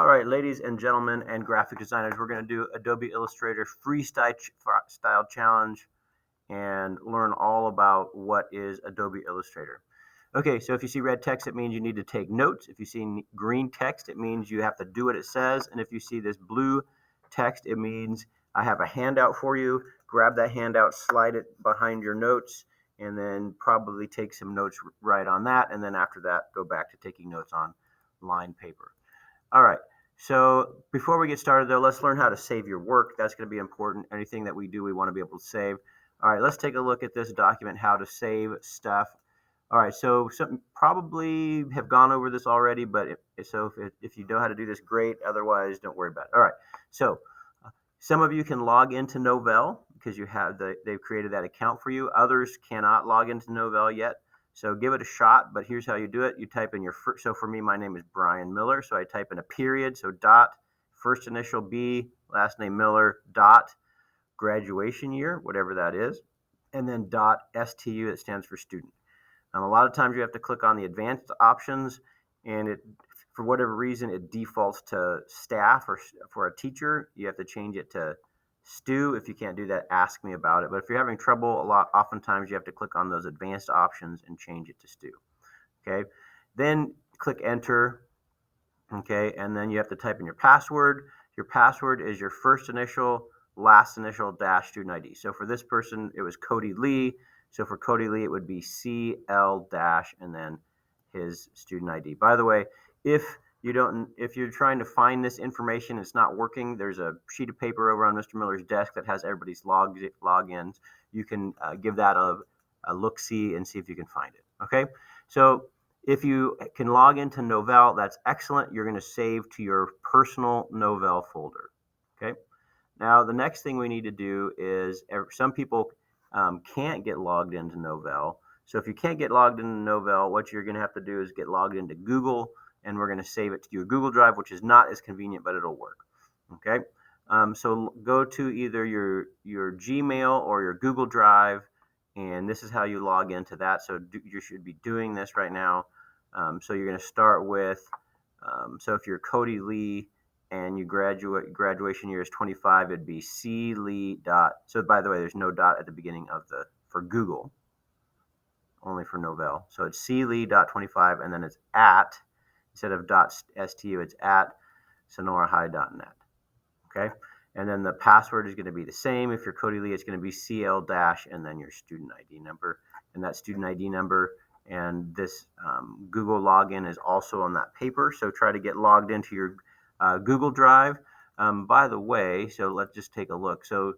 All right, ladies and gentlemen and graphic designers, we're going to do Adobe Illustrator Freestyle Challenge and learn all about what is Adobe Illustrator. Okay, so if you see red text, it means you need to take notes. If you see green text, it means you have to do what it says. And if you see this blue text, it means I have a handout for you. Grab that handout, slide it behind your notes, and then probably take some notes right on that. And then after that, go back to taking notes on lined paper. All right, so before we get started though, let's learn how to save your work. That's going to be important. Anything that we do, we want to be able to save. All right, let's take a look at this document, how to save stuff. All right, so some probably have gone over this already, but if you know how to do this, great. Otherwise, don't worry about it. All right, so some of you can log into Novell because they've created that account for you. Others cannot log into Novell yet. So give it a shot, but here's how you do it. You type in so for me, my name is Brian Miller, so I type in a period, so dot, first initial B, last name Miller, dot, graduation year, whatever that is, and then dot STU, that stands for student. A lot of times you have to click on the advanced options, and for whatever reason, it defaults to staff, or for a teacher, you have to change it to Stu. If you can't do that, ask me about it. But if you're having trouble, oftentimes you have to click on those advanced options and change it to Stu. Okay, then click enter. Okay, and then you have to type in your password. Your password is your first initial, last initial, dash student ID. So for this person, it was Cody Lee. So for Cody Lee, it would be CL dash and then his student ID. By the way, if you're trying to find this information, it's not working, there's a sheet of paper over on Mr. Miller's desk that has everybody's logins. You can give that a look-see and see if you can find it. Okay, so if you can log into Novell, that's excellent. You're going to save to your personal Novell folder. Okay, now the next thing we need to do is, some people can't get logged into Novell. So if you can't get logged into Novell, what you're going to have to do is get logged into Google, and we're going to save it to your Google Drive, which is not as convenient, but it'll work. Okay, so go to either your Gmail or your Google Drive, and this is how you log into that. So you should be doing this right now. So you're going to start with, so if you're Cody Lee and you graduation year is 25, it'd be C Lee dot. So by the way, there's no dot at the beginning for Google, only for Novell. So it's C Lee dot 25, and then it's at, instead of dot .stu, it's at sonorahigh.net. Okay, and then the password is going to be the same. If you're Cody Lee, it's going to be CL dash and then your student ID number, and that student ID number and this Google login is also on that paper. So try to get logged into your Google Drive. By the way, so let's just take a look. So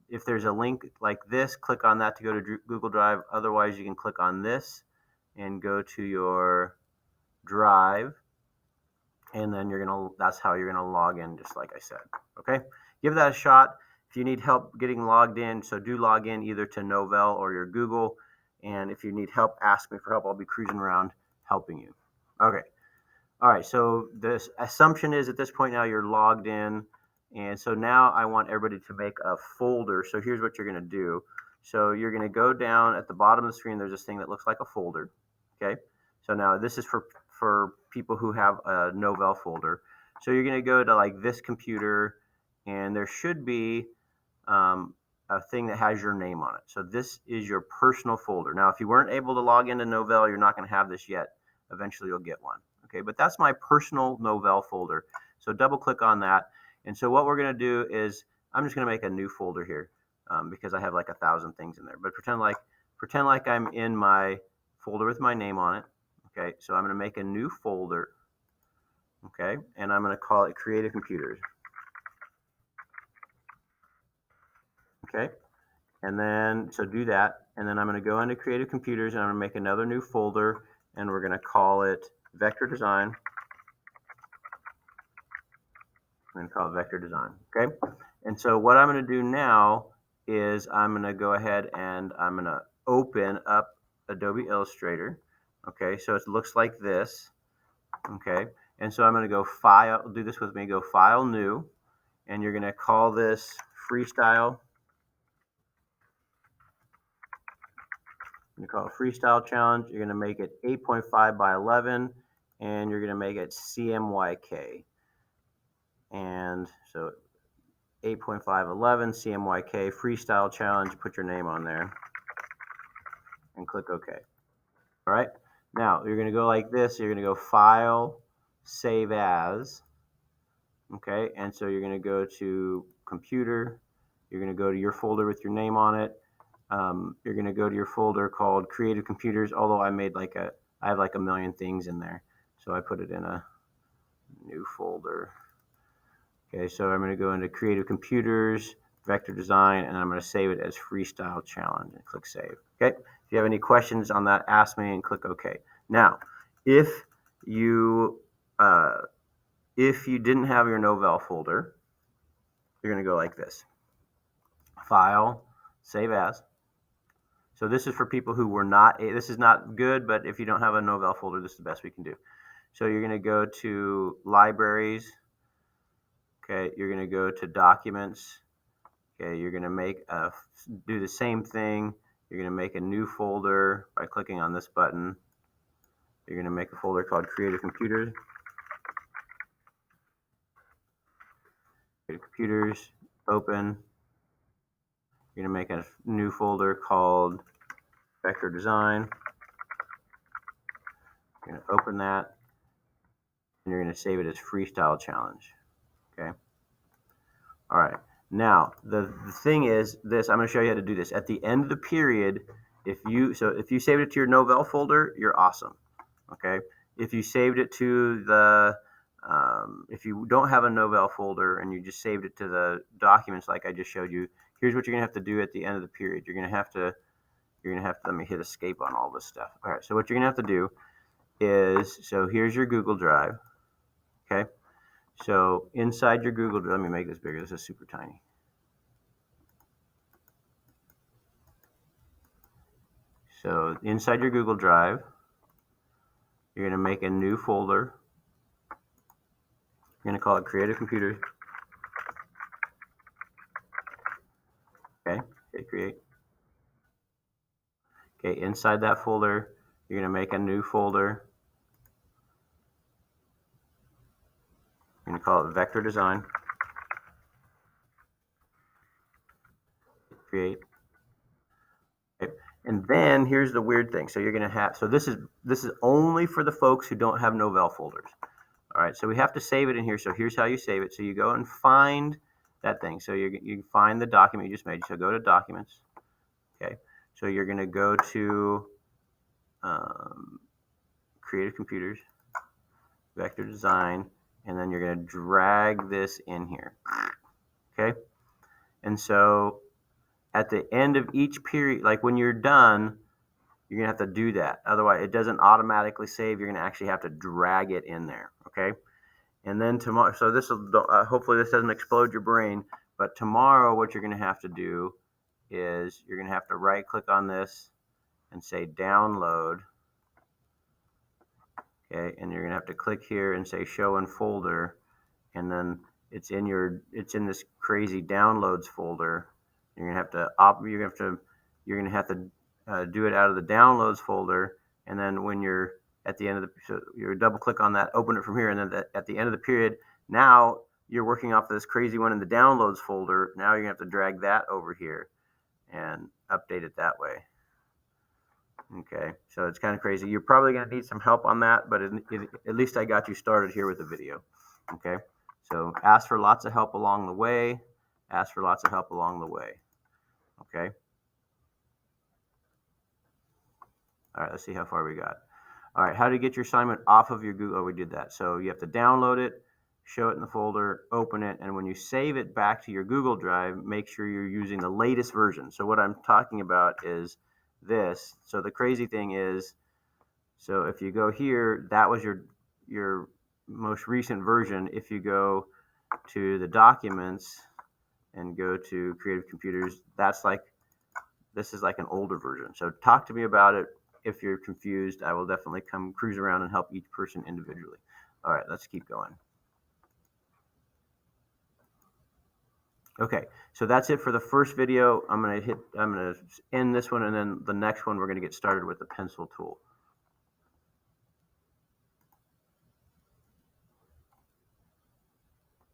if there's a link like this, click on that to go to Google Drive. Otherwise, you can click on this and go to your Drive, and then that's how you're gonna log in, just like I said. Okay, give that a shot. If you need help getting logged in, so do log in either to Novell or your Google. And if you need help, ask me for help. I'll be cruising around helping you. Okay. All right. So this assumption is at this point now you're logged in. And so now I want everybody to make a folder. So here's what you're going to do. So you're going to go down at the bottom of the screen. There's this thing that looks like a folder. Okay. So now this is for people who have a Novell folder. So you're going to go to like this computer, and there should be a thing that has your name on it. So this is your personal folder. Now, if you weren't able to log into Novell, you're not going to have this yet. Eventually, you'll get one. Okay, but that's my personal Novell folder. So double click on that. And so what we're going to do is I'm just going to make a new folder here because I have like 1,000 things in there. But pretend like I'm in my folder with my name on it. Okay, so I'm going to make a new folder. Okay, and I'm going to call it Creative Computers. Okay, and then so do that, and then I'm going to go into Creative Computers, and I'm going to make another new folder, and we're going to call it Vector Design. I'm going to call it Vector Design. Okay, and so what I'm going to do now is I'm going to go ahead and I'm going to open up Adobe Illustrator. Okay, so it looks like this. Okay, and so I'm going to go File. Do this with me. Go File, New, and you're going to call this Freestyle. You call it Freestyle Challenge. You're going to make it 8.5 by 11, and you're going to make it CMYK. and so 8.511 CMYK Freestyle Challenge. Put your name on there and click OK. All right. Now you're going to go like this. You're going to go File, Save As. Okay, and so you're going to go to Computer. You're going to go to your folder with your name on it. You're going to go to your folder called Creative Computers. Although I have like a million things in there, so I put it in a new folder. Okay, so I'm going to go into Creative Computers, Vector Design, and I'm going to save it as Freestyle Challenge and click Save. Okay, if you have any questions on that, ask me and click OK. Now, if you didn't have your Novell folder, you're going to go like this. File, Save As. So this is for people who were not, this is not good, but if you don't have a Novell folder, this is the best we can do. So you're going to go to Libraries. Okay, you're going to go to Documents. Okay, you're going to do the same thing. You're going to make a new folder by clicking on this button. You're going to make a folder called Creative Computers. Creative Computers, open. You're going to make a new folder called Vector Design. You're going to open that, and you're going to save it as Freestyle Challenge. Okay. All right. Now the thing is this. I'm going to show you how to do this. At the end of the period, if you saved it to your Novell folder, you're awesome. Okay. If you saved it to the if you don't have a Novell folder and you just saved it to the documents like I just showed you, here's what you're gonna have to do at the end of the period. You're gonna have to let me hit escape on all this stuff. All right, so what you're gonna have to do is, so here's your Google Drive. Okay, so inside your Google Drive, let me make this bigger. This is super tiny. So inside your Google Drive, you're gonna make a new folder. You're gonna call it Creative Computers. Okay, hit create. Okay, inside that folder, you're going to make a new folder. You're going to call it Vector Design. Create. Okay. And then here's the weird thing. So you're going to have, so this is only for the folks who don't have Novell folders. All right, so we have to save it in here. So here's how you save it. So you go and find that thing. So you find the document you just made. So go to Documents. Okay, so you're going to go to Creative Computers, Vector Design, and then you're going to drag this in here. Okay, and so at the end of each period, like when you're done, you're going to have to do that. Otherwise, it doesn't automatically save. You're going to actually have to drag it in there. Okay, and then tomorrow, so this will hopefully this doesn't explode your brain, but tomorrow what you're going to have to do is you're going to have to right click on this and say download. Okay, and you're going to have to click here and say show in folder, and then it's in this crazy downloads folder. You're going to have to do it out of the downloads folder, and then when you're at the end of you double click on that, open it from here, and then at the end of the period, now you're working off this crazy one in the downloads folder. Now you're going to have to drag that over here and update it that way. Okay, so it's kind of crazy. You're probably going to need some help on that, but at least I got you started here with the video. Okay, so ask for lots of help along the way. Ask for lots of help along the way. Okay. All right, let's see how far we got. All right, how to get your assignment off of your Google. Oh, we did that. So you have to download it, show it in the folder, open it, and when you save it back to your Google Drive, make sure you're using the latest version. So what I'm talking about is this. So the crazy thing is, so if you go here, that was your most recent version. If you go to the documents and go to Creative Computers, this is like an older version. So talk to me about it. If you're confused, I will definitely come cruise around and help each person individually. All right, let's keep going. Okay, so that's it for the first video. I'm gonna end this one, and then the next one we're gonna get started with the pencil tool.